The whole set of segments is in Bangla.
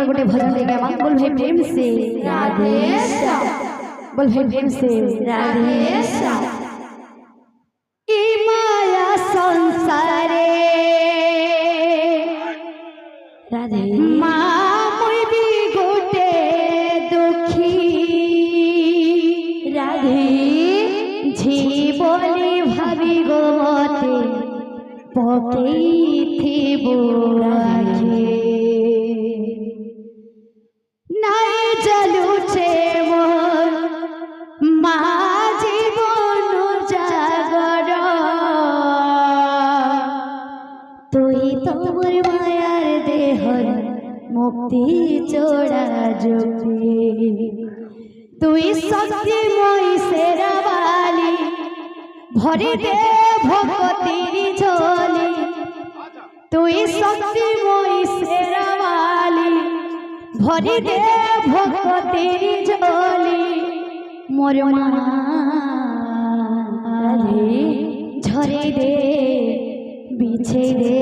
गोटे भजन लेके बोल भाई प्रेम से राधे श्याम, बोल भाई प्रेम से राधे श्याम। ई माया संसारे राधे माँ मुई भी गोटे दुखी राधे जीवनी भावी गो मते पकई थी बोराखे নাই চলুছে মোর মা জীবন জাগর তুই তোর মায়ার দেহর মুক্তি চোড়া যোগী তুই শক্তিময় শেরাবালি ভরে দে ভগতির ঝোলি তুই শক্তিময় শেরাবালি ভরি দে ভগতির ঝোলি মোর মাঝে ঝরে দে বিছে দে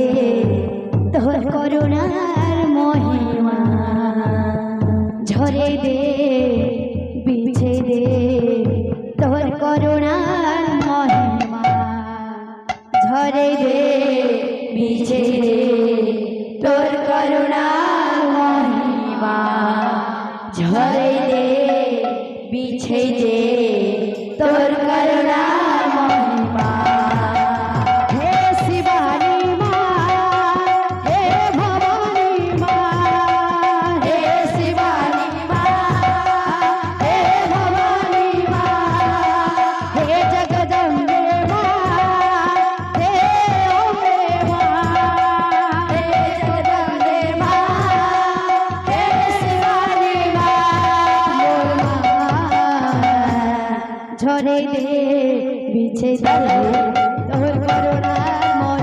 তোর করুণার মহিমা ঝরে দে বিছে দে তোর করুণার মহিমা ঝরে দে বিছে দে তোর করুণার মহিমা ঝরে দে বিছে দে তোর করুণার মহিমা হে শিবানী মা হে ভবানী মা হে শিবানী মা হে ভবানী মা হে জগদম্বে মা হে অম্বে মা হে জগদম্বে মা হে শিবানী মা ঝরে দে বিছে দে তোর করুণার